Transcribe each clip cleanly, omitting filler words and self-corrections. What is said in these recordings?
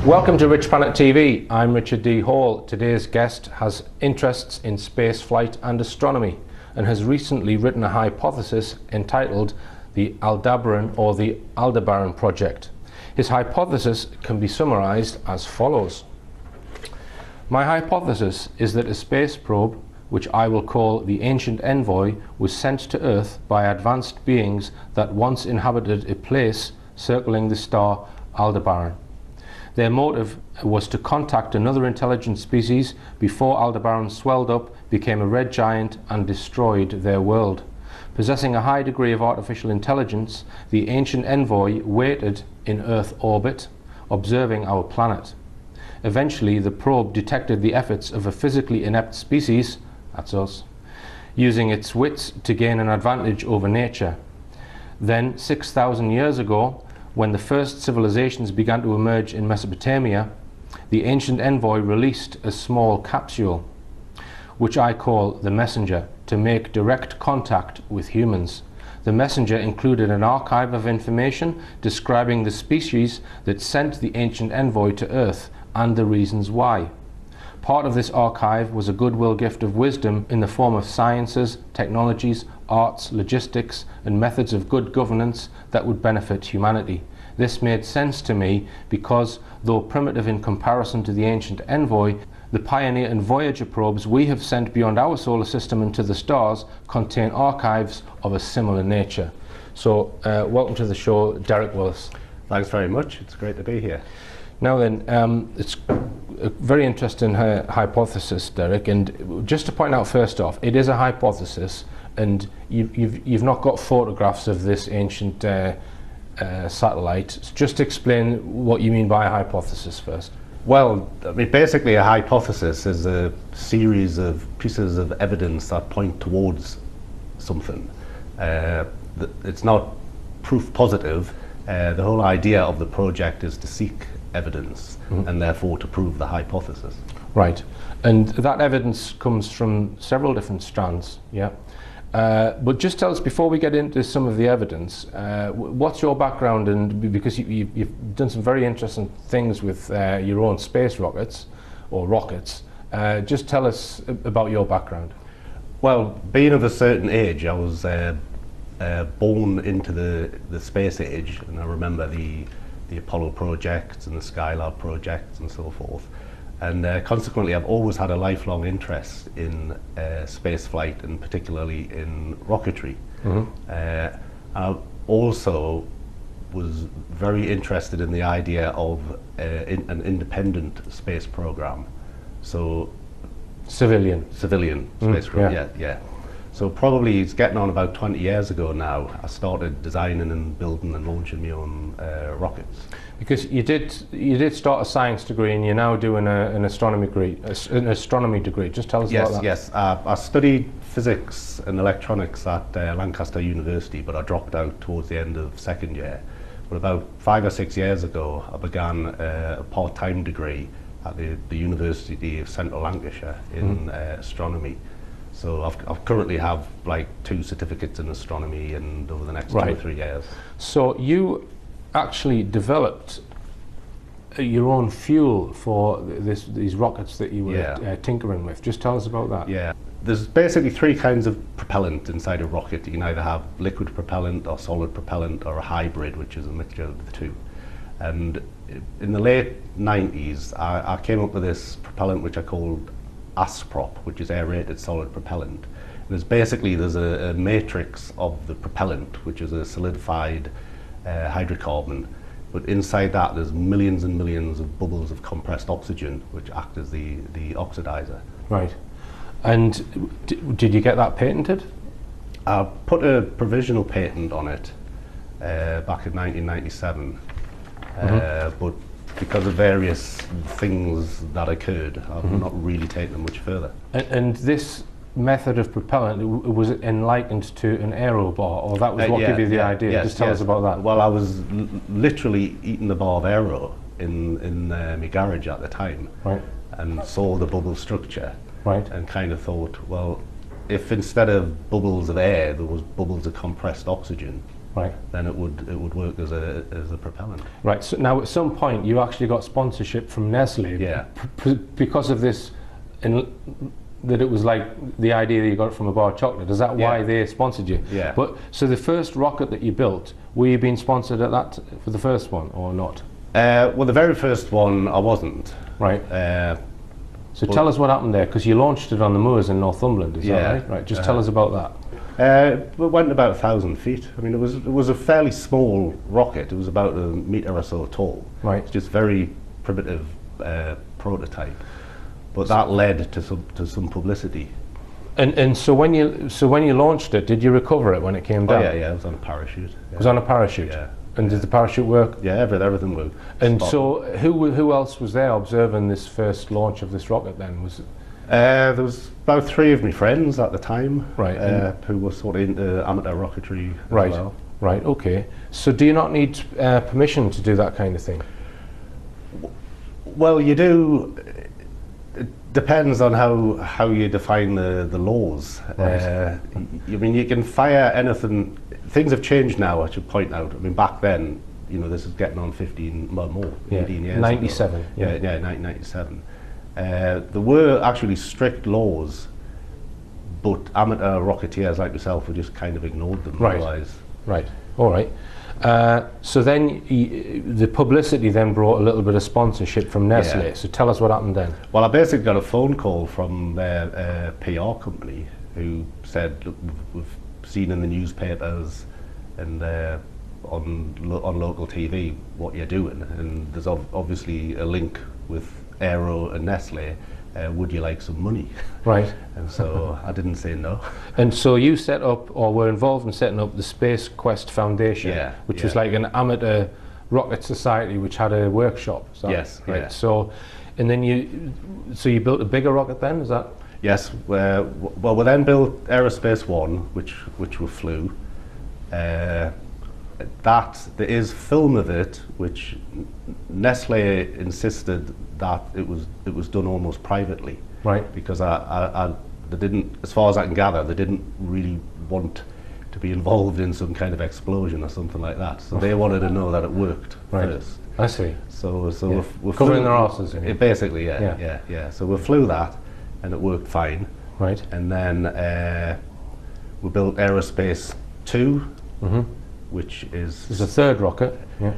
Welcome to RichPlanet TV. I'm Richard D. Hall. Today's guest has interests in space flight and astronomy and has recently written a hypothesis entitled the Aldebaran or the Aldebaran Project. His hypothesis can be summarized as follows. My hypothesis is that a space probe, which I will call the Ancient Envoy, was sent to Earth by advanced beings that once inhabited a place circling the star Aldebaran. Their motive was to contact another intelligent species before Aldebaran swelled up, became a red giant and destroyed their world. Possessing a high degree of artificial intelligence, the Ancient Envoy waited in Earth orbit, observing our planet. Eventually, the probe detected the efforts of a physically inept species, that's us, using its wits to gain an advantage over nature. Then, 6,000 years ago, when the first civilizations began to emerge in Mesopotamia, the Ancient Envoy released a small capsule, which I call the Messenger, to make direct contact with humans. The Messenger included an archive of information describing the species that sent the Ancient Envoy to Earth and the reasons why. Part of this archive was a goodwill gift of wisdom in the form of sciences, technologies, arts, logistics, and methods of good governance that would benefit humanity. This made sense to me because, though primitive in comparison to the Ancient Envoy, the Pioneer and Voyager probes we have sent beyond our solar system and to the stars contain archives of a similar nature. So, welcome to the show, Derek Willis. Thanks very much. It's great to be here. Now then, it's a very interesting hypothesis, Derek, and just to point out first off, it is a hypothesis, and you've not got photographs of this ancient satellite. Just explain what you mean by a hypothesis first. Well, I mean, basically a hypothesis is a series of pieces of evidence that point towards something. It's not proof positive. The whole idea of the project is to seek evidence and therefore to prove the hypothesis. Right, and that evidence comes from several different strands, yeah. But just tell us, before we get into some of the evidence, what's your background? And because you've done some very interesting things with your own space rockets, or rockets, just tell us about your background. Well, being of a certain age, I was born into the space age, and I remember the Apollo projects and the Skylab projects and so forth. And consequently, I've always had a lifelong interest in space flight, and particularly in rocketry. I also was very interested in the idea of an independent space program. So, civilian space program, yeah. So probably it's getting on about 20 years ago now, I started designing and building and launching my own rockets. Because you did start a science degree, and you're now doing an astronomy degree. Just tell us about that. Yes. I studied physics and electronics at Lancaster University, but I dropped out towards the end of second year. But about 5 or 6 years ago, I began a part-time degree at the University of Central Lancashire in astronomy. So I currently have like 2 certificates in astronomy, and over the next 2 or 3 years. So you actually developed your own fuel for these rockets that you were tinkering with. Just tell us about that. Yeah, there's basically 3 kinds of propellant inside a rocket. You can either have liquid propellant or solid propellant, or a hybrid, which is a mixture of the 2. And in the late 90s, I came up with this propellant which I called ASPROP, which is aerated solid propellant. And there's a matrix of the propellant, which is a solidified hydrocarbon, but inside that there's millions and millions of bubbles of compressed oxygen, which act as the oxidizer. Right. And did you get that patented? I put a provisional patent on it back in 1997, but because of various things that occurred, I've not really taken it much further. And this method of propellant, was it likened to an aero bar, or that was what gave you the idea? Yes, just tell us about that. Well, I was literally eating the bar of aero in my garage at the time, right, and saw the bubble structure, right, and kind of thought, well, if instead of bubbles of air there was bubbles of compressed oxygen, right, then it would work as a propellant. Right. So now, at some point, you actually got sponsorship from Nestle. Yeah. Because of this, that it was like the idea that you got it from a bar of chocolate. Is that why they sponsored you? Yeah. But so the first rocket that you built, were you being sponsored at that for the first one or not? Well, the very first one I wasn't. Right. So tell us what happened there, because you launched it on the moors in Northumberland. Is that right? Right. Just tell us about that. It went about 1,000 feet. I mean, it was a fairly small rocket. It was about a metre or so tall. Right. It's just very primitive prototype, but that led to some publicity. And so when you launched it, did you recover it when it came down? Oh yeah, it was on a parachute. Yeah. It was on a parachute. Yeah. And did the parachute work? Yeah, everything worked. And so who else was there observing this first launch of this rocket then? Was it? There was about 3 of my friends at the time, Right, who were sort of into amateur rocketry as Right. well. Right, okay. So do you not need permission to do that kind of thing? Well, you do. It depends on how you define the laws. Right. I mean, you can fire anything. Things have changed now, I should point out. I mean, back then, this is getting on 15, well, more, 18 years 97. ago. Yeah, 1997. There were actually strict laws, but amateur rocketeers like yourself would just kind of ignored them. Right. Otherwise. Right, all right. So then the publicity then brought a little bit of sponsorship from Nestle. Yeah. So tell us what happened then. Well, I basically got a phone call from their PR company who said, look, we've seen in the newspapers and on local TV what you're doing, and there's obviously a link with Aero and Nestle. Would you like some money? Right. And so I didn't say no. And so you set up, or were involved in setting up, the Space Quest Foundation, which was like an amateur rocket society which had a workshop. Is that Yes. right? Yeah. So, and then you built a bigger rocket then, is that? Yes. Well, we then built Aerospace One, which we flew. There is film of it, which Nestle insisted that it was done almost privately. Right. Because they didn't, as far as I can gather, they didn't really want to be involved in some kind of explosion or something like that. So they wanted to know that it worked first. I see. So we Covering flew, their arses. basically, yeah. So we flew that, and it worked fine. Right. And then we built Aerospace 2, which is... There's a third rocket. Yeah.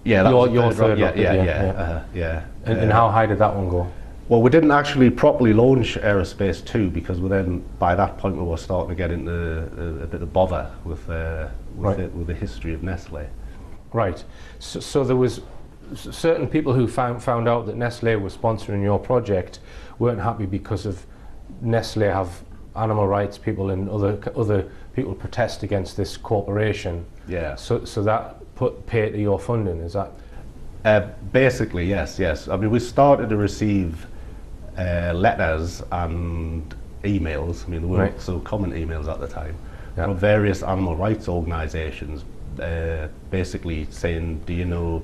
Yeah, that was your third rocket. rocket. Yeah. And how high did that one go? Well, we didn't actually properly launch Aerospace 2 because by that point we were starting to get into a bit of bother with the history of Nestle. Right. So there was certain people who found out that Nestle was sponsoring your project weren't happy because of Nestle have animal rights people and other people protest against this corporation. Yeah. So that put pay to your funding, is that? Basically, yes. I mean, we started to receive letters and emails. I mean, there weren't so common emails at the time. From various animal rights organisations, basically saying, "Do you know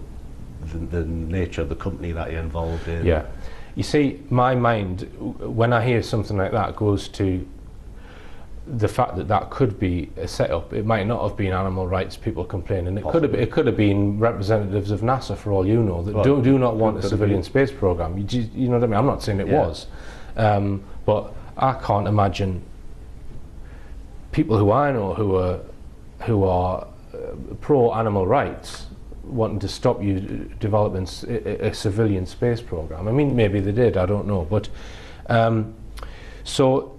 the nature of the company that you're involved in?" Yeah. You see, my mind, when I hear something like that, goes to the fact that could be a setup. It might not have been animal rights people complaining. It could have been representatives of NASA, for all you know, that do not want a civilian space program. You know what I mean? I'm not saying it was, but I can't imagine people who I know who are pro animal rights wanting to stop you developing a civilian space program. I mean, maybe they did. I don't know, but so.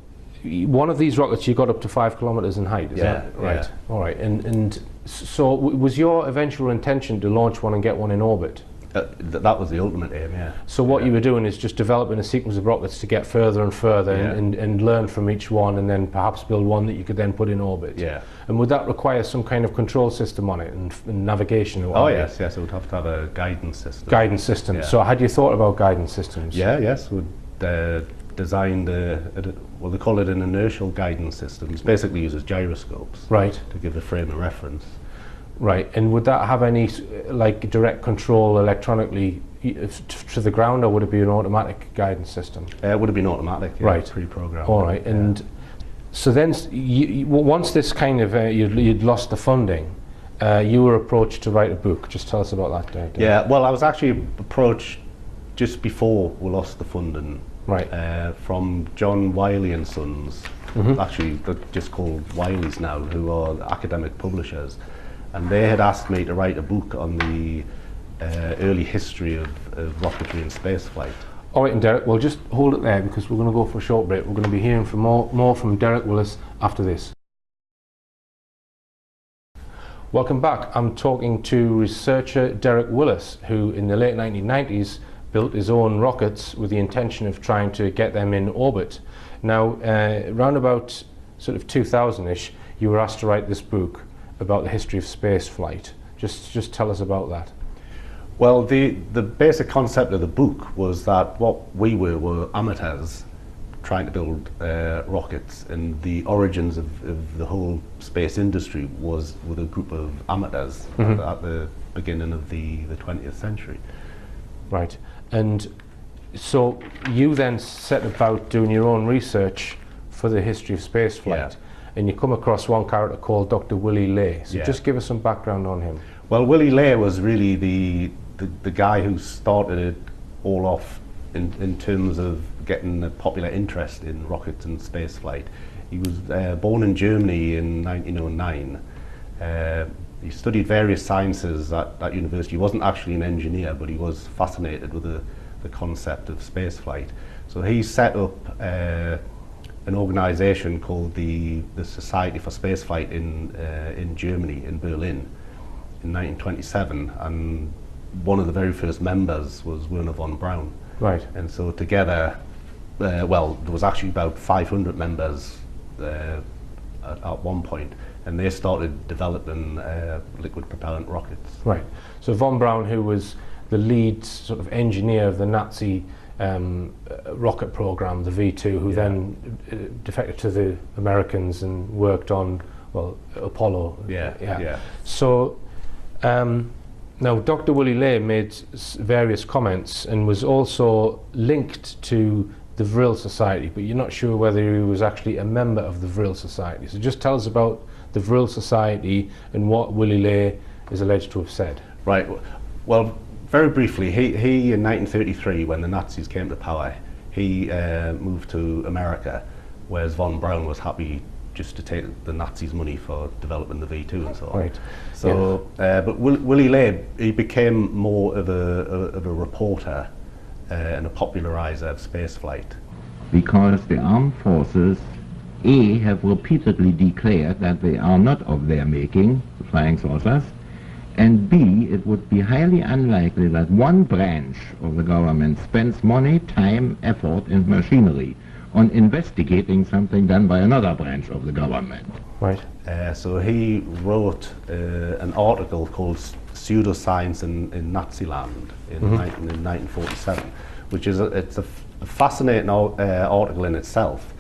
One of these rockets, you got up to 5 kilometers in height, is that right? Yeah. All right. And so was your eventual intention to launch one and get one in orbit? That was the ultimate aim, yeah. So what you were doing is just developing a sequence of rockets to get further and further and learn from each one, and then perhaps build one that you could then put in orbit. Yeah. And would that require some kind of control system on it and navigation? Oh yes, it would have to have a guidance system. Guidance system. Yeah. So had you thought about guidance systems? Yes. We'd designed well, they call it an inertial guidance system. It basically uses gyroscopes. Right. To give a frame of reference. Right, and would that have any like direct control electronically to the ground, or would it be an automatic guidance system? It would have been automatic, right, pre-programmed. All right, and So then, once this kind of you'd lost the funding, you were approached to write a book. Just tell us about that, Dave. Yeah, well, I was actually approached just before we lost the funding, right, from John Wiley and Sons. Actually, they're just called Wileys now, who are academic publishers, and they had asked me to write a book on the early history of rocketry and spaceflight. All right, and Derek, we'll just hold it there because we're going to go for a short break. We're going to be hearing from more from Derek Willis after this. Welcome back. I'm talking to researcher Derek Willis, who in the late 1990s built his own rockets with the intention of trying to get them in orbit. Now, around about sort of 2000-ish, you were asked to write this book about the history of space flight. Just tell us about that. Well, the basic concept of the book was that what we were amateurs trying to build rockets, and the origins of the whole space industry was with a group of amateurs at the beginning of the 20th century. Right, and so you then set about doing your own research for the history of spaceflight, and you come across one character called Dr. Willy Ley. So just give us some background on him. Well, Willy Ley was really the guy who started it all off in terms of getting a popular interest in rockets and spaceflight. He was born in Germany in 1909. He studied various sciences at university. He wasn't actually an engineer, but he was fascinated with the concept of spaceflight. So he set up an organization called the Society for Spaceflight in Germany, in Berlin, in 1927, and one of the very first members was Wernher von Braun. Right. And so together, well, there was actually about 500 members at one point, and they started developing liquid propellant rockets. Right. So von Braun, who was the lead sort of engineer of the Nazi rocket program, the V2, who then defected to the Americans and worked on, well, Apollo. Yeah. So now Dr. Willy Ley made various comments and was also linked to the Vril Society, but you're not sure whether he was actually a member of the Vril Society. So just tell us about the Vril Society and what Willy Ley is alleged to have said. Right. Well, very briefly, he in 1933, when the Nazis came to power, he moved to America, whereas von Braun was happy just to take the Nazis' money for developing the V2 and so on. Right. So, but Willy Ley, he became more of a reporter and a popularizer of spaceflight. Because the armed forces, A, have repeatedly declared that they are not of their making, the flying saucers, and B, it would be highly unlikely that one branch of the government spends money, time, effort, and machinery on investigating something done by another branch of the government. Right. So he wrote an article called Pseudoscience in Naziland in 1947, which is it's a fascinating article in itself,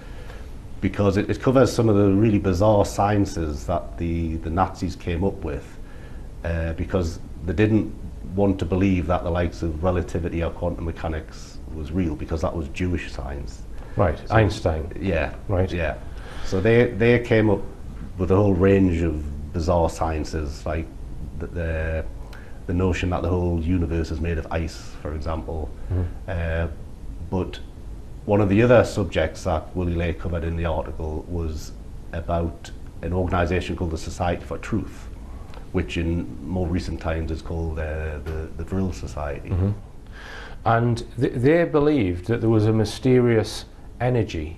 because it covers some of the really bizarre sciences that the Nazis came up with, because they didn't want to believe that the likes of relativity or quantum mechanics was real, because that was Jewish science. Right, so Einstein. Yeah. Right. Yeah. So they came up with a whole range of bizarre sciences, like the notion that the whole universe is made of ice, for example. But one of the other subjects that Willy Ley covered in the article was about an organisation called the Society for Truth, which in more recent times is called the Vril Society. And they believed that there was a mysterious energy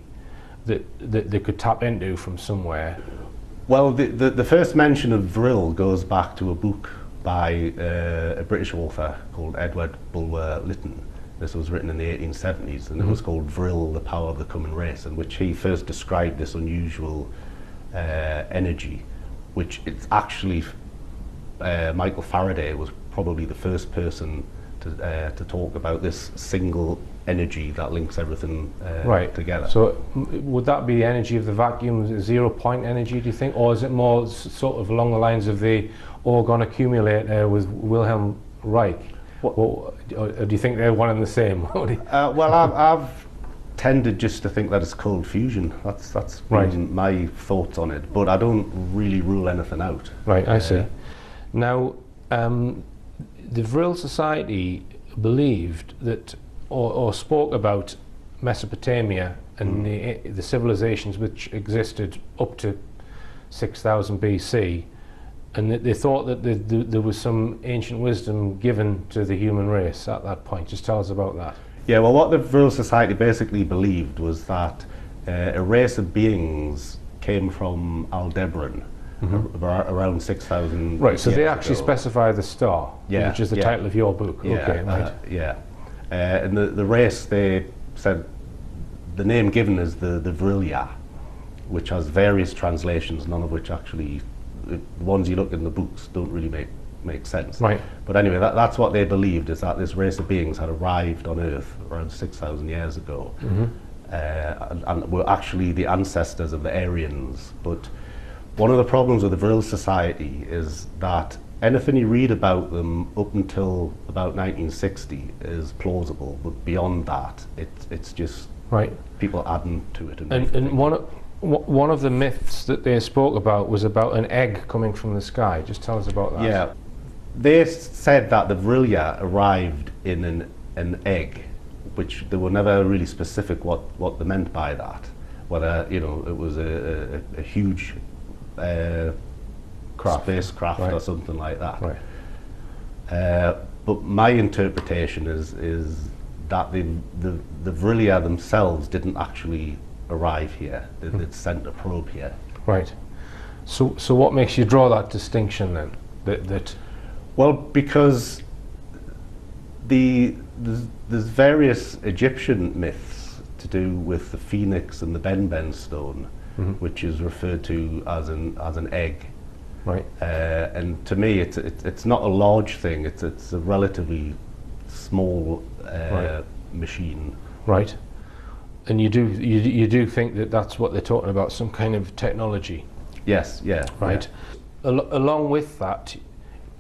that they could tap into from somewhere. Well, the first mention of Vril goes back to a book by a British author called Edward Bulwer Lytton. This was written in the 1870s, and it was called Vril, the Power of the Coming Race, in which he first described this unusual energy, which it's actually Michael Faraday was probably the first person to talk about this single energy that links everything together. So would that be the energy of the vacuum, 0 point energy, do you think? Or is it more sort of along the lines of the orgon accumulator with Wilhelm Reich? Or do you think they're one and the same? Well, tended just to think that it's cold fusion. That's Right. been my thoughts on it, but I don't really rule anything out. Right, I see. Now, the Vril Society believed that, or spoke about Mesopotamia and the civilizations which existed up to 6000 BC, and that they thought that there was some ancient wisdom given to the human race at that point. Just tell us about that. Yeah, well, what the Vril Society basically believed was that a race of beings came from Aldebaran around 6,000 Right, so years they actually ago. specify the star, Yeah, which is the yeah. title of your book. Yeah, Okay, right. And the race, they said, the name given is the Vrilia, which has various translations, none of which actually, the ones you look in the books don't really make sense. Right. But anyway, that's what they believed, is that this race of beings had arrived on Earth around 6,000 years ago, and were actually the ancestors of the Aryans. But one of the problems with the Vril Society is that anything you read about them up until about 1960 is plausible, but beyond that, it's just Right. people adding to it. And one of the myths that they spoke about was about an egg coming from the sky. Just tell us about that. Yeah, they said that the Vrilia arrived in an egg, which they were never really specific what they meant by that. Whether it was a huge spacecraft Right. or something like that. Right. But my interpretation is that the Vrilia themselves didn't actually arrive here. They'd sent a probe here. Right. So what makes you draw that distinction then? That Well, because there's various Egyptian myths to do with the phoenix and the Ben stone, which is referred to as an egg. right. And to me, it's not a large thing. It's a relatively small Right. machine. Right. And you do think that that's what they're talking about, some kind of technology, Yes, yeah. right? Along with that,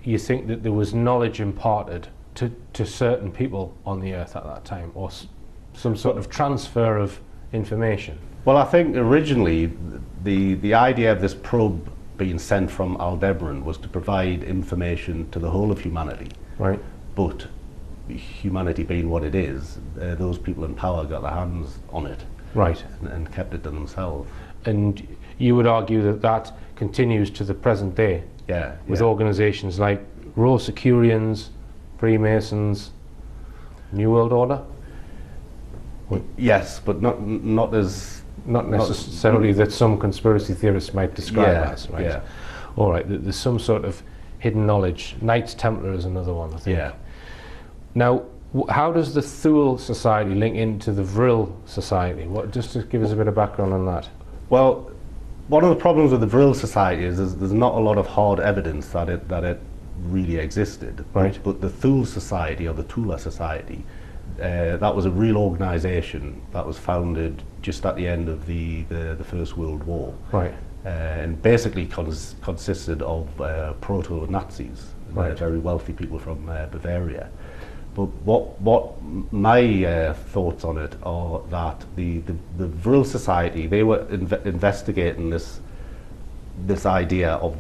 you think that there was knowledge imparted to certain people on the Earth at that time, or some sort of transfer of information. Well, I think originally the idea of this probe being sent from Aldebaran was to provide information to the whole of humanity. Right. But humanity being what it is, those people in power got their hands on it Right. and kept it to themselves. And you would argue that that continues to the present day Yeah. with yeah. organisations like Rosicrucians, Freemasons, New World Order? Yes, but not as Not necessarily that some conspiracy theorists might describe as, right? Yeah. All right, there's some sort of hidden knowledge. Knights Templar is another one, I think. Yeah. Now, how does the Thule Society link into the Vril Society? Just to give us a bit of background on that. Well, one of the problems with the Vril Society is there's not a lot of hard evidence that it really existed. Right. But the Thule Society, or the Tula Society, that was a real organisation that was founded just at the end of the First World War. Right. And basically consisted of proto-Nazis, Right. very wealthy people from Bavaria. But what my thoughts on it are that the Vril Society, they were investigating this idea of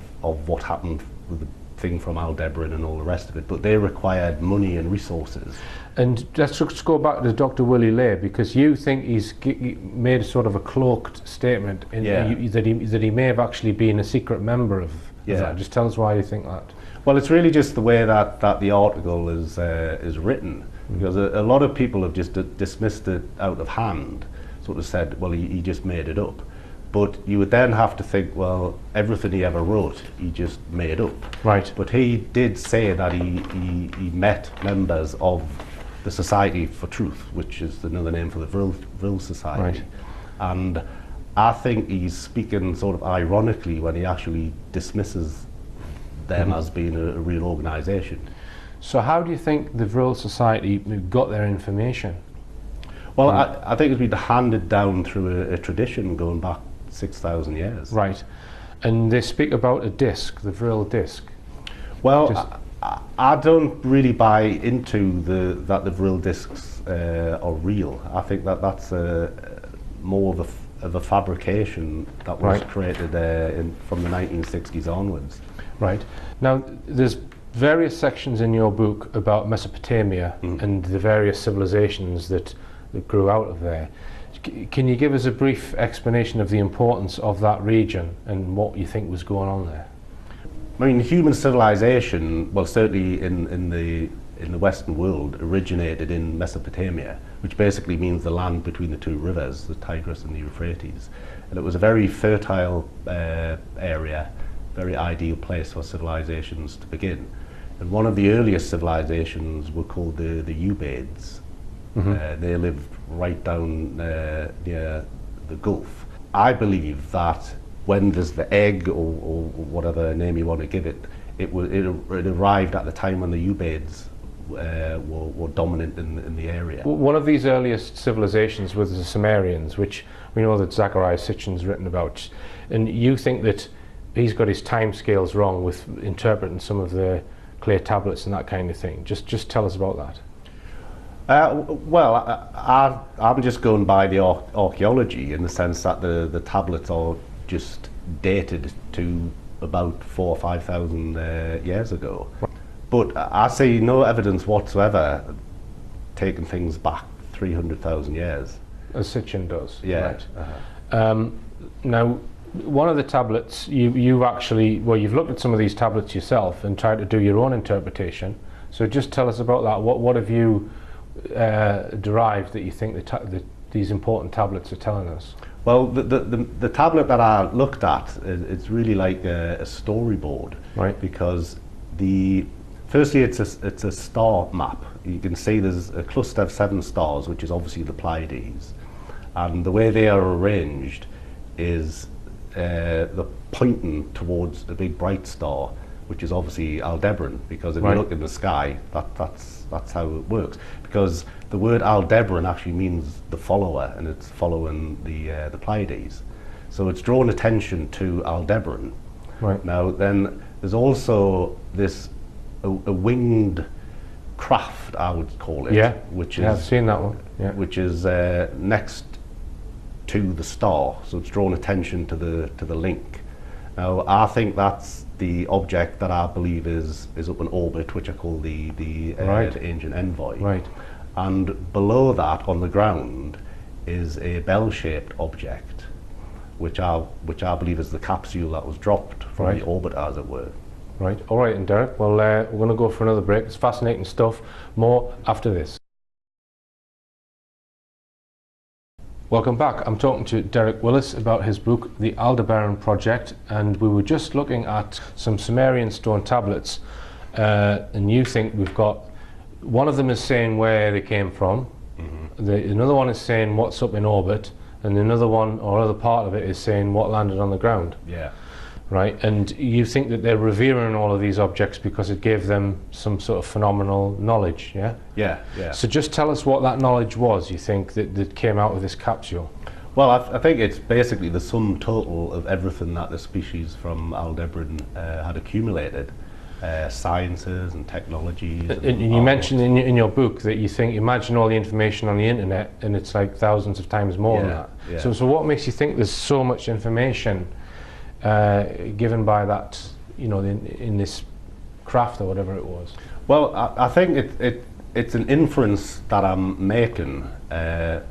what happened with the thing from Aldebaran and all the rest of it, but they required money and resources. And let's just go back to Dr. Willie Lay, because you think he made sort of a cloaked statement that he may have actually been a secret member of that. Just tell us why you think that. Well, it's really just the way that the article is written, because a lot of people have just dismissed it out of hand, sort of said, well, he just made it up. But you would then have to think, well, everything he ever wrote, he just made up. Right. But he did say that he met members of the Society for Truth, which is another name for the Vril Society. Right. And I think he's speaking sort of ironically when he actually dismisses them as being a real organisation. So how do you think the Vril Society got their information? Well, I think it's been handed down through a tradition going back 6,000 years. Right. And they speak about a disc, the Vril disc. Well, I don't really buy into that the vril discs are real. I think that's more of a fabrication that was created from the 1960s onwards. Right. Now, there's various sections in your book about Mesopotamia and the various civilizations that grew out of there. Can you give us a brief explanation of the importance of that region and what you think was going on there? I mean, human civilization, well, certainly in the Western world, originated in Mesopotamia, which basically means the land between the two rivers, the Tigris and the Euphrates. And it was a very fertile area, very ideal place for civilizations to begin. And one of the earliest civilizations were called the Ubaids. They lived right down near the Gulf. I believe that when there's the egg, or whatever name you want to give it, it arrived at the time when the Ubaids were dominant in the area. One of these earliest civilizations was the Sumerians, which we know that Zachariah Sitchin's written about. And you think that he's got his time scales wrong with interpreting some of the clay tablets and that kind of thing. Just tell us about that. Well, I'm just going by the archaeology, in the sense that the tablets are just dated to about 4,000 or 5,000 years ago. But I see no evidence whatsoever taking things back 300,000 years. As Sitchin does. Yeah. Right. Now, one of the tablets, you've looked at some of these tablets yourself and tried to do your own interpretation. So just tell us about that. What have you derived that you think these important tablets are telling us? Well, the tablet that I looked at, it's really like a storyboard, right? Because firstly, it's a star map. You can see there's a cluster of 7 stars, which is obviously the Pleiades, and the way they are arranged is they're pointing towards a big bright star, which is obviously Aldebaran. Because if you look in the sky, that's how it works. Because the word Aldebaran actually means the follower, and it's following the Pleiades. So it's drawn attention to Aldebaran. Right. Now then, there's also this a winged craft, I would call it. Yeah. Which I've seen that one. Yeah. Which is next to the star, so it's drawn attention to the link. Now I think that's the object that I believe is up in orbit, which I call the ancient envoy. Right. And below that, on the ground, is a bell-shaped object, which I believe is the capsule that was dropped from the orbit, as it were. Right. All right, and Derek, well, we're going to go for another break. It's fascinating stuff. More after this. Welcome back. I'm talking to Derek Willis about his book, The Aldebaran Project, and we were just looking at some Sumerian stone tablets, and you think we've got, one of them is saying where they came from, another one is saying what's up in orbit, and another one, or other part of it, is saying what landed on the ground. Yeah. Right, and you think that they're revering all of these objects because it gave them some sort of phenomenal knowledge, yeah? Yeah, yeah. So just tell us what that knowledge was, you think, that came out of this capsule. Well, I think it's basically the sum total of everything that the species from Aldebaran had accumulated. Sciences and technologies. And you mentioned in your book that you think, imagine all the information on the internet, and it's like thousands of times more than that. Yeah. So what makes you think there's so much information given by that, in this craft or whatever it was? Well, I think it's an inference that I'm making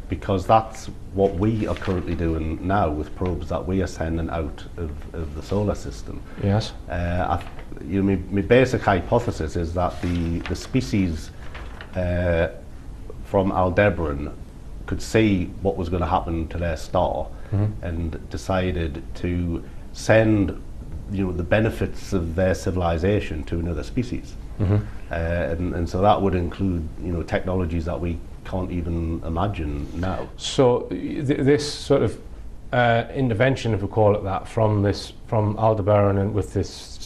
because that's what we are currently doing now with probes that we are sending out of the solar system. Yes. My basic hypothesis is that the species from Aldebaran could see what was going to happen to their star and decided to send the benefits of their civilization to another species. And so that would include technologies that we can't even imagine now. So this sort of intervention, if we call it that, from Aldebaran, and with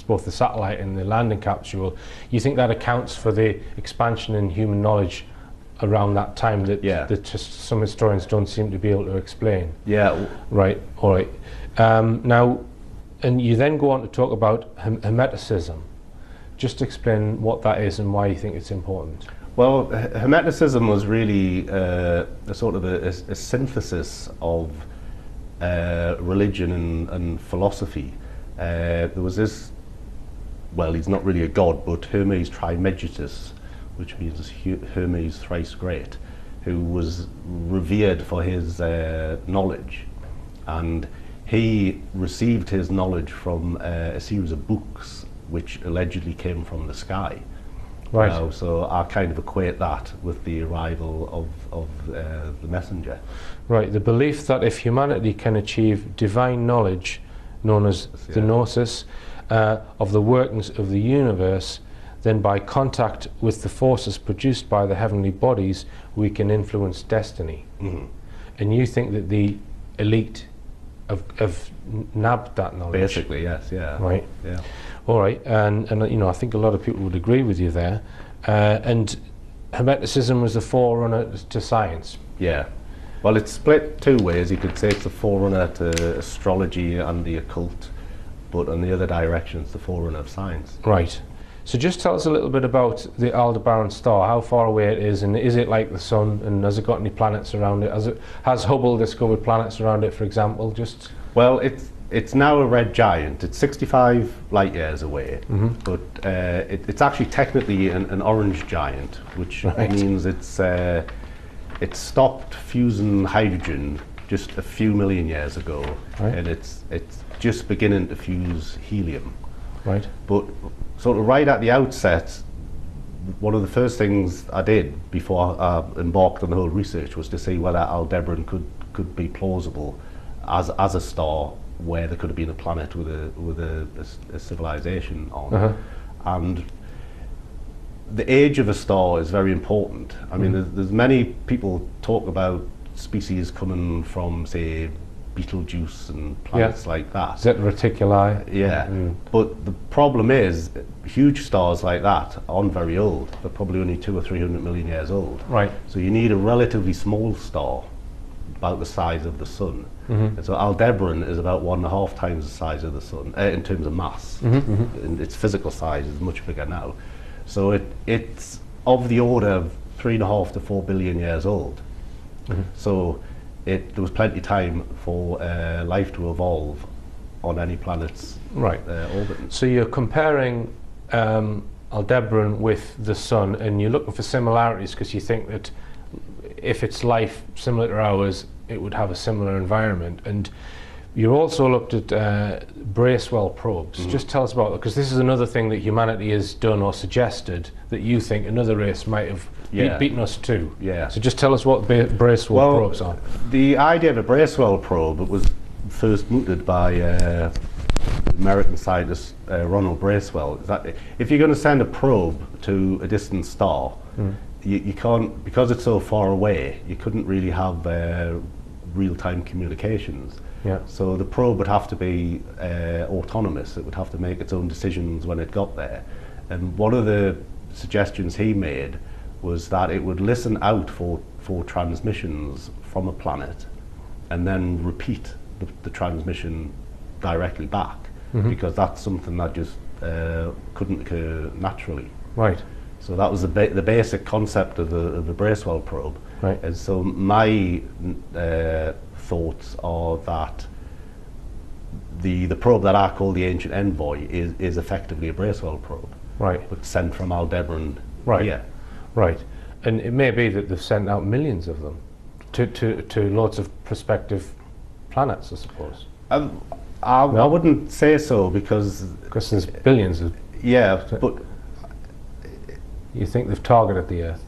both the satellite and the landing capsule, you think that accounts for the expansion in human knowledge around that time that just some historians don't seem to be able to explain? Yeah. Right. All right. Now, and you then go on to talk about Hermeticism. Just explain what that is and why you think it's important. Well, Hermeticism was really a sort of a synthesis of religion and philosophy. There was this, well, he's not really a god, but Hermes Trismegistus, which means Hermes thrice great, who was revered for his knowledge. And he received his knowledge from a series of books which allegedly came from the sky. Right. So I kind of equate that with the arrival of the messenger. Right, the belief that if humanity can achieve divine knowledge, known as the gnosis, of the workings of the universe, then by contact with the forces produced by the heavenly bodies, we can influence destiny. Mm-hmm. And you think that the elite have nabbed that knowledge? Basically, yes, yeah. Right. Yeah. All right, and you know, I think a lot of people would agree with you there. And Hermeticism was the forerunner to science. Yeah. Well, it's split two ways. You could say it's the forerunner to astrology and the occult, but on the other direction, it's the forerunner of science. Right. So just tell us a little bit about the Aldebaran star, how far away it is, and is it like the sun, and has it got any planets around it? Has Hubble discovered planets around it, for example? Just well, it's now a red giant. It's 65 light years away, but it's actually technically an orange giant, which means it stopped fusing hydrogen just a few million years ago, and it's just beginning to fuse helium. Right. But sort of right at the outset, one of the first things I did before I embarked on the whole research was to see whether Aldebaran could be plausible as a star where there could have been a planet with a civilization on. And the age of a star is very important. I mean, there's many people talk about species coming from, say, Betelgeuse and planets like that. Zeta Reticuli. Yeah, but the problem is, huge stars like that aren't very old. They're probably only 200 or 300 million years old. Right. So you need a relatively small star, about the size of the sun. And so Aldebaran is about 1.5 times the size of the sun in terms of mass. And its physical size is much bigger now. So it's of the order of 3.5 to 4 billion years old. So there was plenty of time for life to evolve on any planet's orbiting. So you're comparing Aldebaran with the sun, and you're looking for similarities because you think that if it's life similar to ours, it would have a similar environment. And you also looked at Bracewell probes. Just tell us about that, because this is another thing that humanity has done or suggested that you think another race might have beaten us to. So just tell us what Bracewell probes are. The idea of a Bracewell probe, it was first mooted by American scientist Ronald Bracewell, is that if you're going to send a probe to a distant star, you can't, because it's so far away, you couldn't really have real-time communications. So the probe would have to be autonomous. It would have to make its own decisions when it got there. And one of the suggestions he made was that it would listen out for transmissions from a planet and then repeat the transmission directly back, because that's something that just couldn't occur naturally. Right. So that was the basic concept of the Bracewell probe. Right. And so my thoughts are that the probe that I call the Ancient Envoy is effectively a Bracewell probe. Right. But sent from Aldebaran. Right. Right. And it may be that they've sent out millions of them to lots of prospective planets, I suppose. I wouldn't say so, because there's billions of... but you think they've targeted the Earth?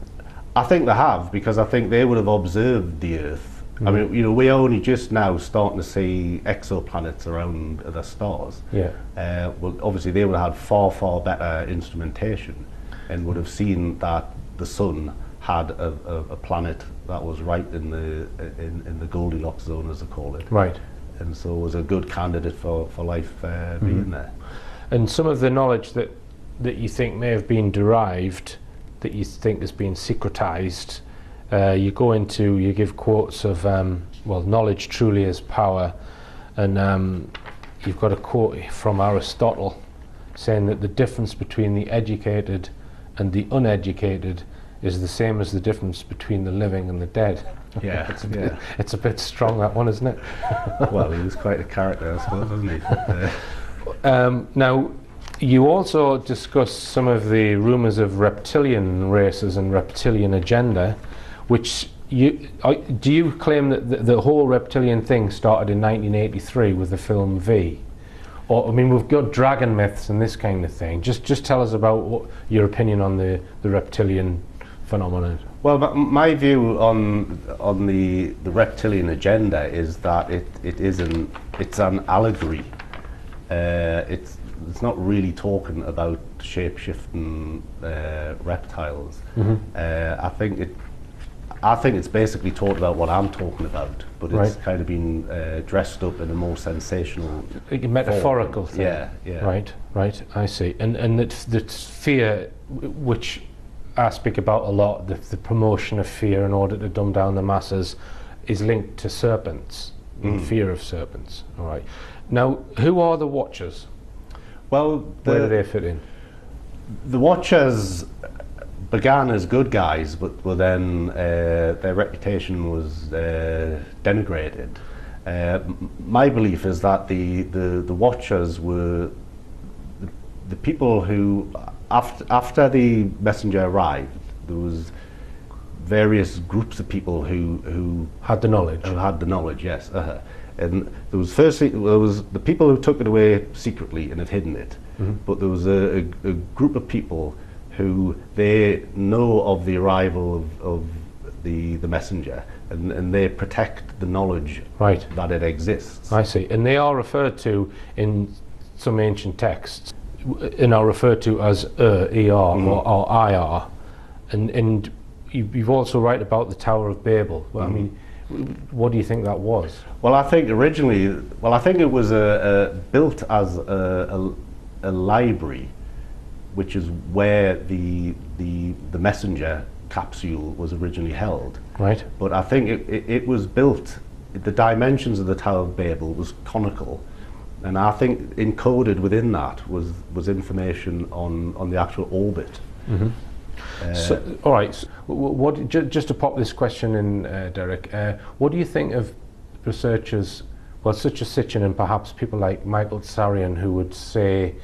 I think they have, because I think they would have observed the Earth. I mean, you know, we're only just now starting to see exoplanets around other stars. Well, obviously they would have had far better instrumentation and would have seen that the sun had a planet that was right in the Goldilocks zone, as they call it. Right. And so it was a good candidate for life being there. And some of the knowledge that you think may have been derived, that you think has been secretized, you give quotes of, well, knowledge truly is power, and you've got a quote from Aristotle, saying that the difference between the educated and the uneducated is the same as the difference between the living and the dead. Yeah, It's a bit strong, that one, isn't it? Well, he was quite a character, I suppose, wasn't he? Now, you also discuss some of the rumours of reptilian races and reptilian agenda, which do you claim that the whole reptilian thing started in 1983 with the film V? Or, I mean, we've got dragon myths and this kind of thing. Just tell us about your opinion on the reptilian phenomenon. Well, my view on the reptilian agenda is that it's an allegory. It's not really talking about shape-shifting reptiles. Mm-hmm. I think it's basically talking about what I'm talking about, but it's kind of been dressed up in a more sensational, metaphorical thing. Yeah. Right. I see. And that fear, which I speak about a lot, the promotion of fear in order to dumb down the masses, is linked to serpents, fear of serpents. All right. Now, who are the Watchers? Well, where do they fit in? The Watchers began as good guys, but then their reputation was denigrated. My belief is that the Watchers were the people who, after the messenger arrived, there was various groups of people who had the knowledge. Who had the knowledge, yes. And there was the people who took it away secretly and had hidden it. Mm-hmm. But there was a group of people who they know of the arrival of the messenger, and they protect the knowledge that it exists. I see. And they are referred to in some ancient texts, and are referred to as ER or IR. And you've also write about the Tower of Babel. Well, I mean, what do you think that was? Well, I think originally, it was built as a library, which is where the messenger capsule was originally held. Right. But I think it was built, the dimensions of the Tower of Babel was conical, and I think encoded within that was information on the actual orbit. Mm-hmm. All right. So just to pop this question in, Derek, what do you think of researchers, well, such as Sitchin and perhaps people like Michael Tsarian, who would say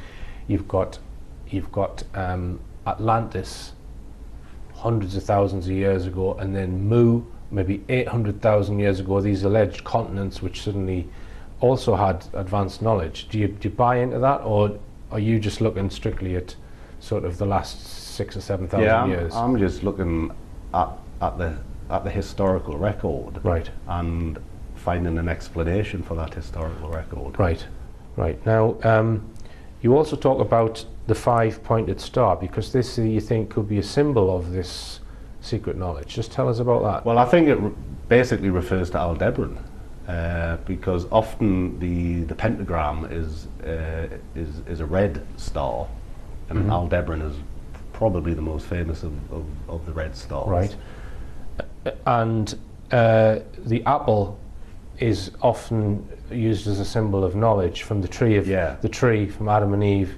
you've got Atlantis hundreds of thousands of years ago, and then Mu maybe 800,000 years ago, these alleged continents which suddenly also had advanced knowledge. Do you buy into that, or are you just looking strictly at sort of the last 6,000 or 7,000 years? I'm just looking at the historical record, and finding an explanation for that historical record. Right. Now, you also talk about the 5-pointed star, because this you think could be a symbol of this secret knowledge. Just tell us about that. Well, I think it basically refers to Aldebaran, because often the pentagram is a red star, and Aldebaran is probably the most famous of the red stars. Right. And the apple is often used as a symbol of knowledge, from the tree from Adam and Eve,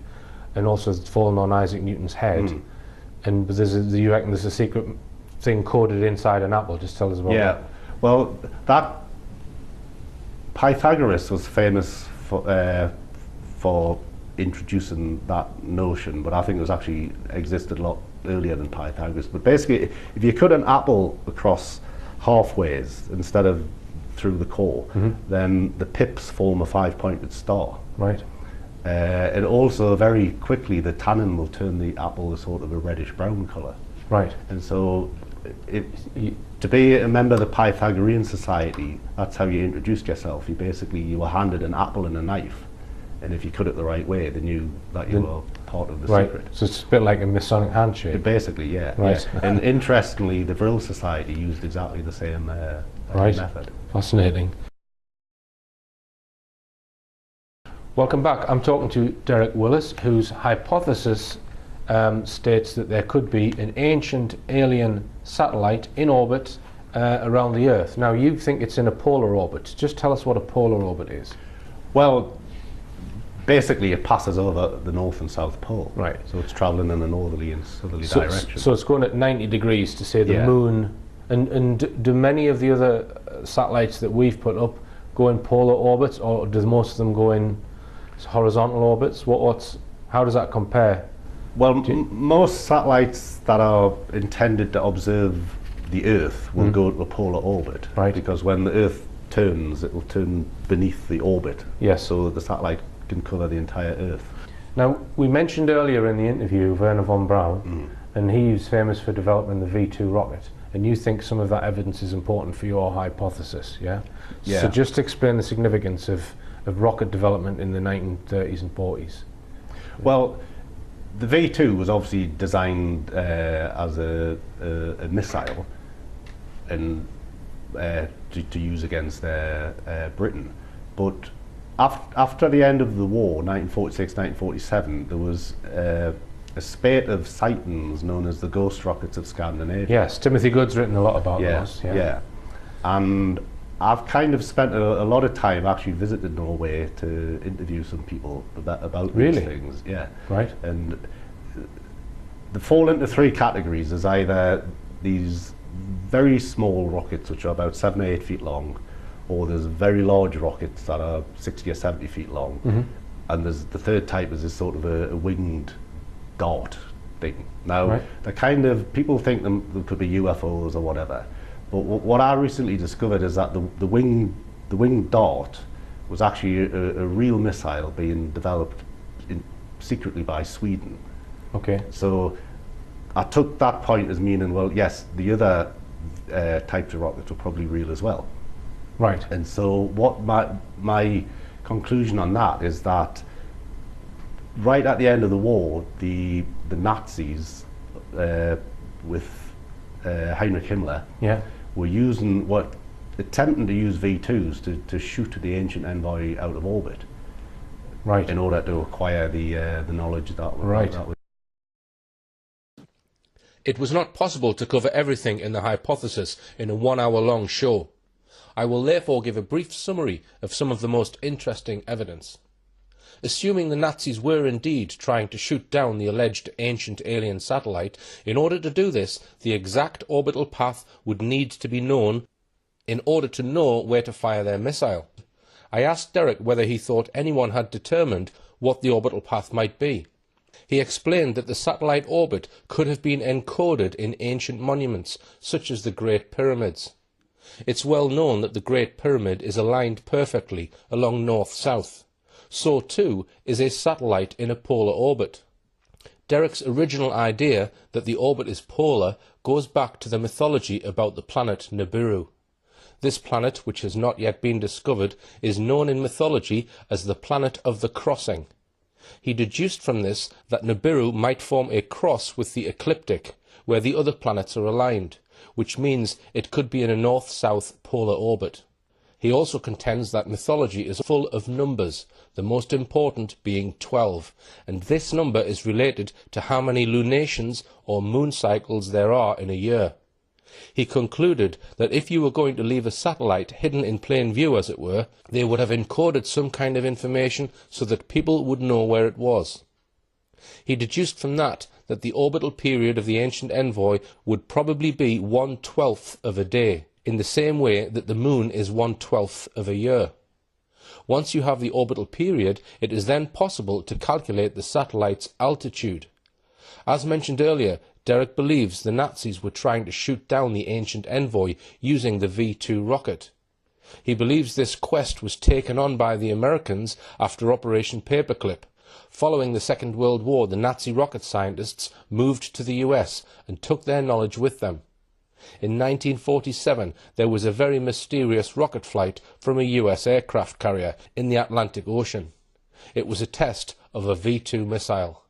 and also fallen on Isaac Newton's head. And you reckon there's a secret thing coded inside an apple? Just tell us about that. Yeah, well, that Pythagoras was famous for introducing that notion, but I think it was actually existed a lot earlier than Pythagoras. But basically, if you cut an apple across halfways instead of through the core, then the pips form a 5-pointed star. Right. And also very quickly the tannin will turn the apple a sort of a reddish brown colour. Right. And so to be a member of the Pythagorean society, that's how you introduced yourself. You were handed an apple and a knife, and if you cut it the right way, they knew that you were part of the secret. So it's a bit like a Masonic handshake. Basically, yeah. Right. Yeah. And interestingly, the Vril Society used exactly the same method. Fascinating. Welcome back. I'm talking to Derek Willis, whose hypothesis states that there could be an ancient alien satellite in orbit around the Earth. Now, you think it's in a polar orbit. Just tell us what a polar orbit is. Well, Basically, it passes over the North and South Pole. Right. So it's travelling in a northerly and southerly direction. So it's going at 90 degrees to say the Yeah. moon. And do many of the other satellites that we've put up go in polar orbits, or does most of them go in horizontal orbits? How does that compare? Well, most satellites that are intended to observe the Earth will go to a polar orbit. Right. Because when the Earth turns, it will turn beneath the orbit. Yes. So that the satellite can cover the entire Earth. Now, we mentioned earlier in the interview Werner von Braun, and he's famous for developing the V2 rocket, and you think some of that evidence is important for your hypothesis, yeah? Yeah. So just explain the significance of rocket development in the 1930s and 40s. Well, the V2 was obviously designed as a missile and to use against Britain. But after the end of the war, 1946-1947, there was a spate of sightings known as the ghost rockets of Scandinavia. Yes, Timothy Good's written a lot about Yeah, those. yeah. And I've kind of spent a lot of time actually visited Norway to interview some people about Really? these things. Yeah. Right. And they fall into three categories. There's either these very small rockets which are about 7 or 8 feet long, or there's very large rockets that are 60 or 70 feet long. And there's the third type is this sort of a winged dart thing. Now, the kind of people think them could be UFOs or whatever, but what I recently discovered is that the winged dart was actually a real missile being developed secretly by Sweden. Okay. So I took that point as meaning, well, yes, the other types of rockets were probably real as well. Right. And so what my conclusion on that is that right at the end of the war, the Nazis with Heinrich Himmler were attempting to use V2s to shoot the ancient envoy out of orbit. Right. In order to acquire the knowledge that was. It was not possible to cover everything in the hypothesis in a 1 hour long show. I will therefore give a brief summary of some of the most interesting evidence. Assuming the Nazis were indeed trying to shoot down the alleged ancient alien satellite, in order to do this, the exact orbital path would need to be known in order to know where to fire their missile. I asked Derek whether he thought anyone had determined what the orbital path might be. He explained that the satellite orbit could have been encoded in ancient monuments, such as the Great Pyramids. It's well known that the Great Pyramid is aligned perfectly along north-south. So too is a satellite in a polar orbit. Derek's original idea that the orbit is polar goes back to the mythology about the planet Nibiru. This planet, which has not yet been discovered, is known in mythology as the planet of the crossing. He deduced from this that Nibiru might form a cross with the ecliptic, where the other planets are aligned, which means it could be in a north-south polar orbit. He also contends that mythology is full of numbers, the most important being 12, and this number is related to how many lunations or moon cycles there are in a year. He concluded that if you were going to leave a satellite hidden in plain view, as it were, they would have encoded some kind of information so that people would know where it was. He deduced from that the orbital period of the ancient envoy would probably be 1/12 of a day, in the same way that the moon is 1/12 of a year. Once you have the orbital period, it is then possible to calculate the satellite's altitude. As mentioned earlier, Derek believes the Nazis were trying to shoot down the ancient envoy using the V2 rocket. He believes this quest was taken on by the Americans after Operation Paperclip. Following the Second World War, the Nazi rocket scientists moved to the US and took their knowledge with them. In 1947, there was a very mysterious rocket flight from a US aircraft carrier in the Atlantic Ocean. It was a test of a V2 missile.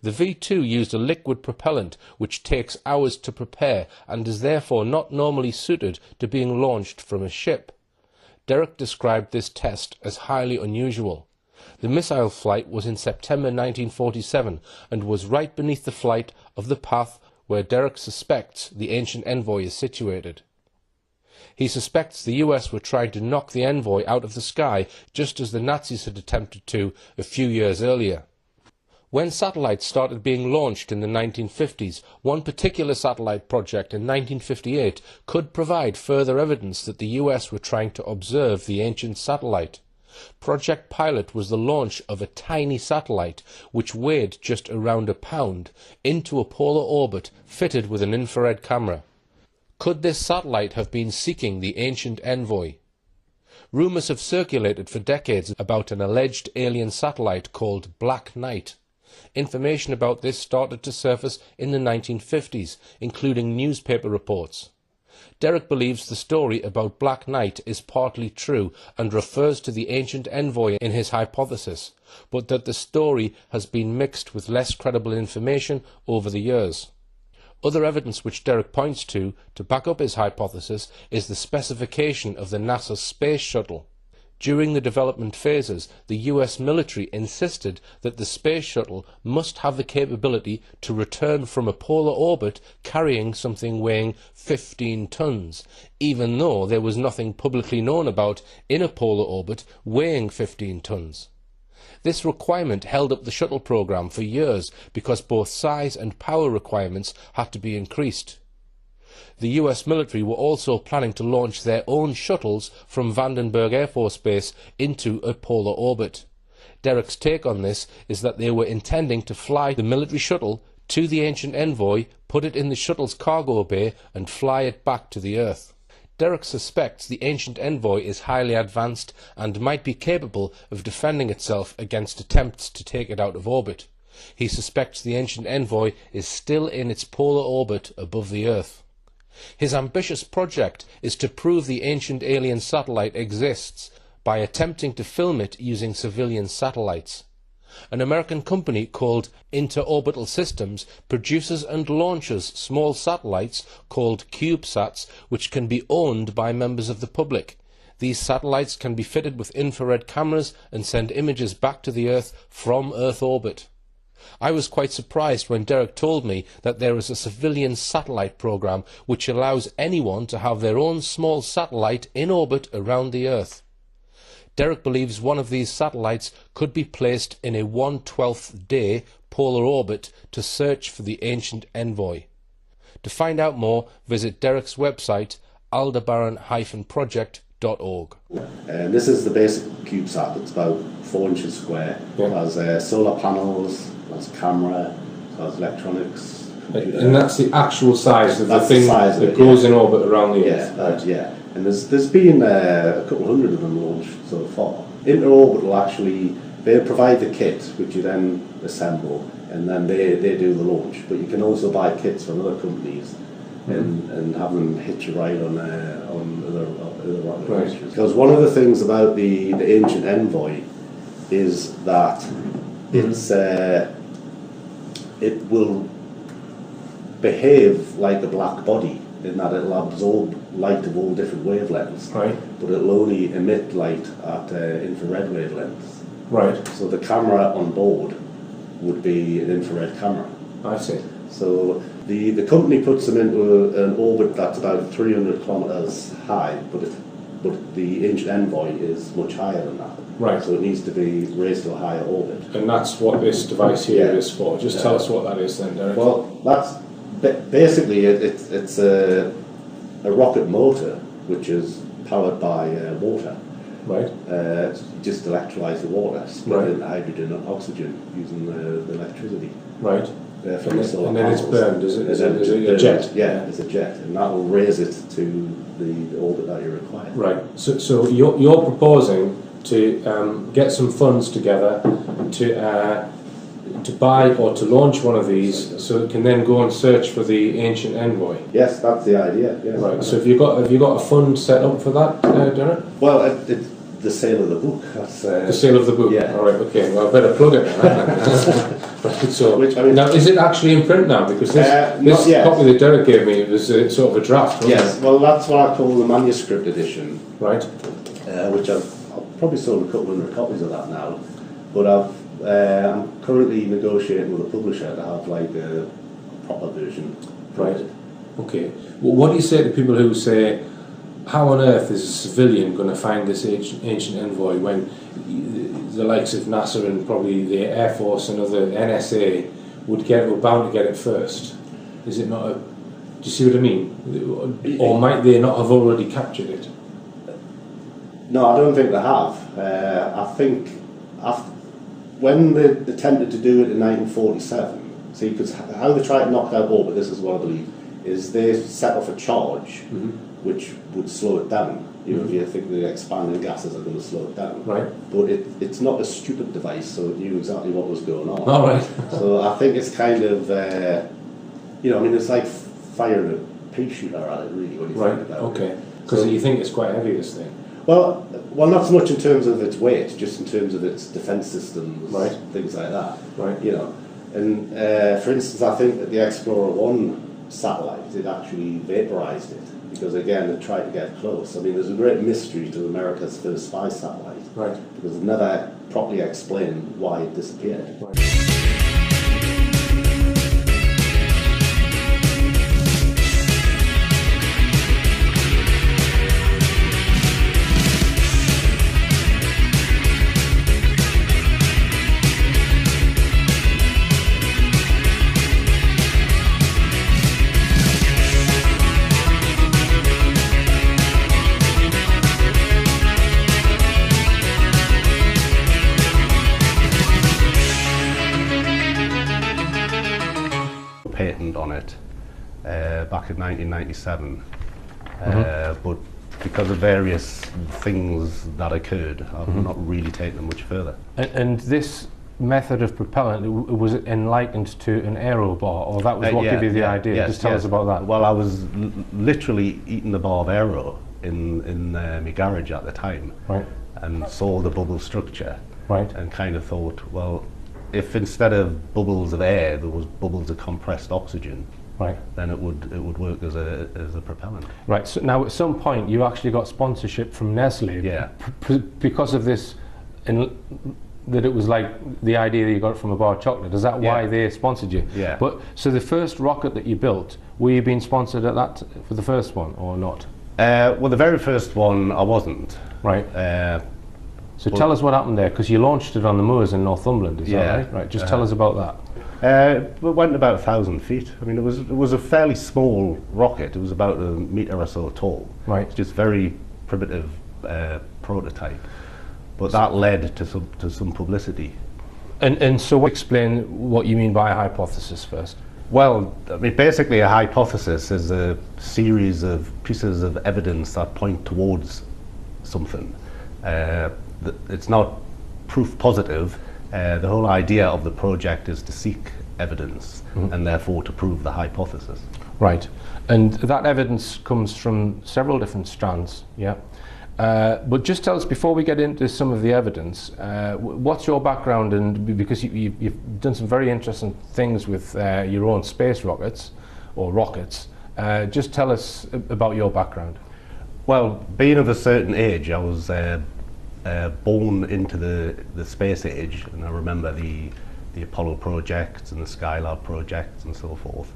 The V2 used a liquid propellant which takes hours to prepare and is therefore not normally suited to being launched from a ship. Derek described this test as highly unusual. The missile flight was in September 1947 and was right beneath the flight of the path where Derek suspects the ancient envoy is situated. He suspects the US were trying to knock the Envoy out of the sky, just as the Nazis had attempted to a few years earlier. When satellites started being launched in the 1950s, one particular satellite project in 1958 could provide further evidence that the US were trying to observe the ancient satellite. Project Pilot was the launch of a tiny satellite, which weighed just around a pound, into a polar orbit fitted with an infrared camera. Could this satellite have been seeking the ancient Envoy? Rumours have circulated for decades about an alleged alien satellite called Black Knight. Information about this started to surface in the 1950s, including newspaper reports. Derek believes the story about Black Knight is partly true and refers to the ancient Envoy in his hypothesis, but that the story has been mixed with less credible information over the years. Other evidence which Derek points to back up his hypothesis is the specification of the NASA space shuttle. During the development phases, the US military insisted that the space shuttle must have the capability to return from a polar orbit carrying something weighing 15 tons, even though there was nothing publicly known about in a polar orbit weighing 15 tons. This requirement held up the shuttle program for years because both size and power requirements had to be increased. The US military were also planning to launch their own shuttles from Vandenberg Air Force Base into a polar orbit. Derek's take on this is that they were intending to fly the military shuttle to the ancient Envoy, put it in the shuttle's cargo bay, and fly it back to the Earth. Derek suspects the ancient Envoy is highly advanced and might be capable of defending itself against attempts to take it out of orbit. He suspects the ancient Envoy is still in its polar orbit above the Earth. His ambitious project is to prove the ancient alien satellite exists by attempting to film it using civilian satellites. An American company called Interorbital Systems produces and launches small satellites called CubeSats, which can be owned by members of the public. These satellites can be fitted with infrared cameras and send images back to the Earth from Earth orbit. I was quite surprised when Derek told me that there is a civilian satellite program which allows anyone to have their own small satellite in orbit around the Earth. Derek believes one of these satellites could be placed in a 1/12th day polar orbit to search for the ancient Envoy. To find out more, visit Derek's website aldebaran-project.org. This is the basic CubeSat. It's about 4 inches square. It has solar panels, it has camera, it has electronics. And that's the actual size of the That's thing the size of that it, goes in orbit around the Earth. Yeah. And there's been a couple hundred of them launched so far. Interorbital actually, they provide the kit, which you then assemble, and then they do the launch. But you can also buy kits from other companies and have them hitch a ride on other rocket launchers. Because one of the things about the ancient Envoy is that it will behave like a black body, in that it'll absorb light of all different wavelengths, but it'll only emit light at infrared wavelengths. Right. So the camera on board would be an infrared camera. I see. So the company puts them into an orbit that's about 300 kilometers high, but the ancient Envoy is much higher than that. Right. So it needs to be raised to a higher orbit. And that's what this device here is for. Just tell us what that is then, Derek. Well, that's basically it's a rocket motor which is powered by water. Right. Just electrolyze the water, split it into hydrogen and oxygen using the electricity. Right. And then it's burned, is it? Is it a jet? Yeah, it's a jet, and that will raise it to the orbit that you require. Right. So you're proposing to get some funds together to buy or to launch one of these, so it can then go and search for the ancient Envoy. Yes, that's the idea. Yes. Right. So have you got a fund set up for that, Derek? Well, it's the sale of the book. That's the sale of the book. Yeah. All right. Okay. Well, I better plug it now. Right, so now, is it actually in print now? Because this copy that Derek gave me was sort of a draft. Wasn't it? Well, that's what I call the manuscript edition. Right. Which I've probably sold a couple hundred copies of that now, but I'm currently negotiating with a publisher to have like a proper version. Right. Okay. Well, what do you say to people who say, how on earth is a civilian going to find this ancient envoy when the likes of NASA and probably the Air Force and other NSA were bound to get it first? Is it not a... Do you see what I mean? Or might they not have already captured it? No, I don't think they have. I think when they attempted to do it in 1947, see, because how they tried to knock out orbit, this is what I believe, is they set off a charge which would slow it down. You know, if you think the expanding gases are going to slow it down. Right. But it's not a stupid device, so it knew exactly what was going on. All right. So I think it's kind of, you know, I mean, it's like firing a pea shooter at it, really, when you think about it. Okay. Because you think it's quite heavy, this thing. Well, not so much in terms of its weight, just in terms of its defence systems, things like that. Right. You know, and for instance, I think that the Explorer 1 satellite, it actually vaporised it because, again, it tried to get close. I mean, there's a great mystery to America's first spy satellite, because they've never properly explained why it disappeared. Patent on it back in 1997, but because of various things that occurred, I've not really taken them much further. And this method of propellant, was it likened to an aero bar, or that was what gave you the idea? Just tell us about that. Well, I was literally eating the bar of aero in my garage at the time, and saw the bubble structure, and kind of thought, well, if instead of bubbles of air there was bubbles of compressed oxygen, then it would work as a propellant. Right. So now, at some point, you actually got sponsorship from Nestle. Yeah. Because of this, that it was like the idea that you got from a bar of chocolate. Is that why they sponsored you? Yeah. But so the first rocket that you built, were you being sponsored at that for the first one or not? Well, the very first one I wasn't. Right. So tell us what happened there, because you launched it on the moors in Northumberland, is that right? Right, just tell us about that. It went about 1,000 feet. I mean, it was a fairly small rocket. It was about a metre or so tall. Right. It's just very primitive prototype. But that led to some publicity. And so explain what you mean by a hypothesis first. Well, I mean, basically a hypothesis is a series of pieces of evidence that point towards something. It's not proof positive. The whole idea of the project is to seek evidence and therefore to prove the hypothesis. Right. And that evidence comes from several different strands, but just tell us, before we get into some of the evidence, what's your background? And because you've done some very interesting things with your own space rockets, or rockets, just tell us about your background. Well, being of a certain age, I was born into the space age, and I remember the Apollo projects and the Skylab projects and so forth.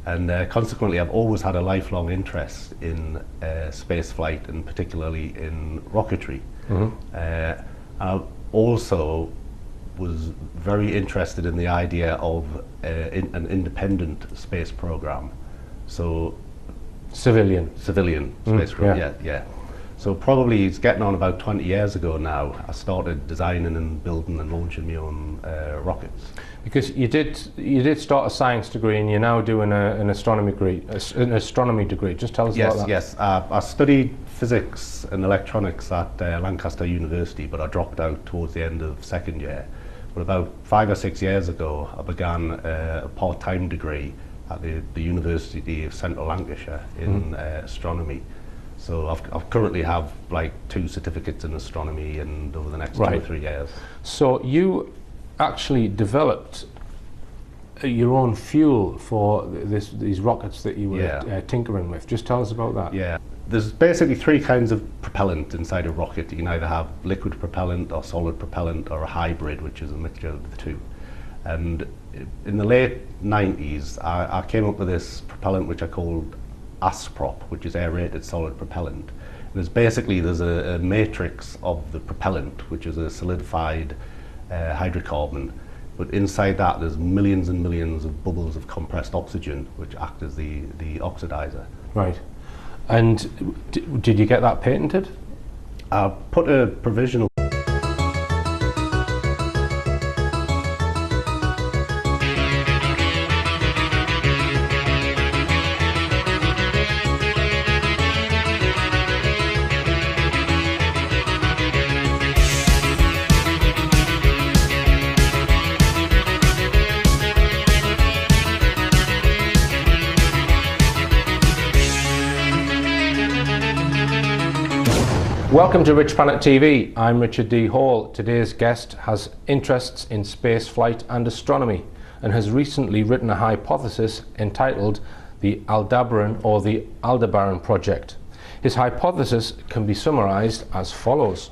And consequently, I've always had a lifelong interest in space flight, and particularly in rocketry. I also was very interested in the idea of an independent space program. So civilian space program, yeah. So probably it's getting on about 20 years ago now, I started designing and building and launching my own rockets. Because you did start a science degree, and you're now doing an astronomy degree. Just tell us about that. Yes. I studied physics and electronics at Lancaster University, but I dropped out towards the end of second year. But about 5 or 6 years ago, I began a part-time degree at the University of Central Lancashire in astronomy. So I currently have like 2 certificates in astronomy, and over the next 2 or 3 years. So you actually developed your own fuel for these rockets that you were tinkering with. Just tell us about that. Yeah, there's basically 3 kinds of propellant inside a rocket. You can either have liquid propellant or solid propellant, or a hybrid, which is a mixture of the 2. And in the late 90s, I came up with this propellant which I called ASPROP, which is aerated solid propellant. There's a matrix of the propellant, which is a solidified hydrocarbon, but inside that there's millions and millions of bubbles of compressed oxygen, which act as the oxidizer. Right. And did you get that patented? I put a provisional. Welcome to RichPlanet TV. I'm Richard D. Hall. Today's guest has interests in space flight and astronomy and has recently written a hypothesis entitled the Aldebaran or the Aldebaran Project. His hypothesis can be summarized as follows.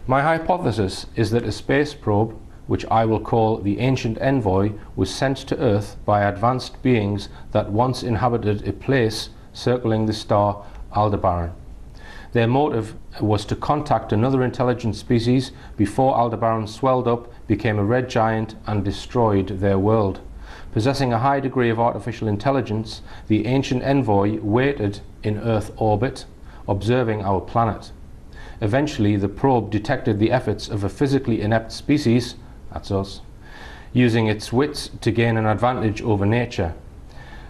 My hypothesis is that a space probe, which I will call the Ancient Envoy, was sent to Earth by advanced beings that once inhabited a place circling the star Aldebaran. Their motive was to contact another intelligent species before Aldebaran swelled up, became a red giant and destroyed their world. Possessing a high degree of artificial intelligence, the Ancient Envoy waited in Earth orbit, observing our planet. Eventually, the probe detected the efforts of a physically inept species, that's us, using its wits to gain an advantage over nature.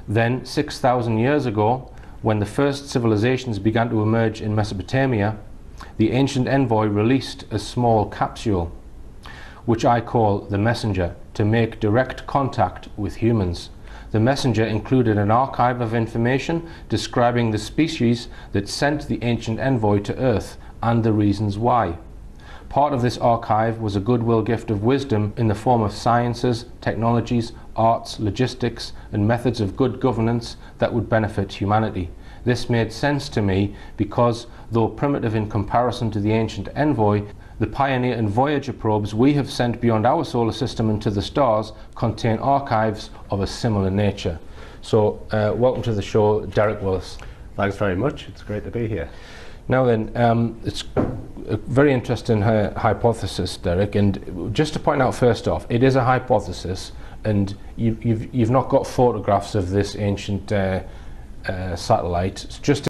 Then, 6,000 years ago, when the first civilizations began to emerge in Mesopotamia, the Ancient Envoy released a small capsule, which I call the Messenger, to make direct contact with humans. The Messenger included an archive of information describing the species that sent the Ancient Envoy to Earth and the reasons why. Part of this archive was a goodwill gift of wisdom in the form of sciences, technologies, arts, logistics, and methods of good governance that would benefit humanity. This made sense to me because, though primitive in comparison to the Ancient Envoy, the Pioneer and Voyager probes we have sent beyond our solar system and to the stars contain archives of a similar nature. So, welcome to the show, Derek Willis. Thanks very much. It's great to be here. Now then, it's a very interesting hypothesis, Derek, and just to point out first off, it is a hypothesis, and you've not got photographs of this ancient satellite. It's just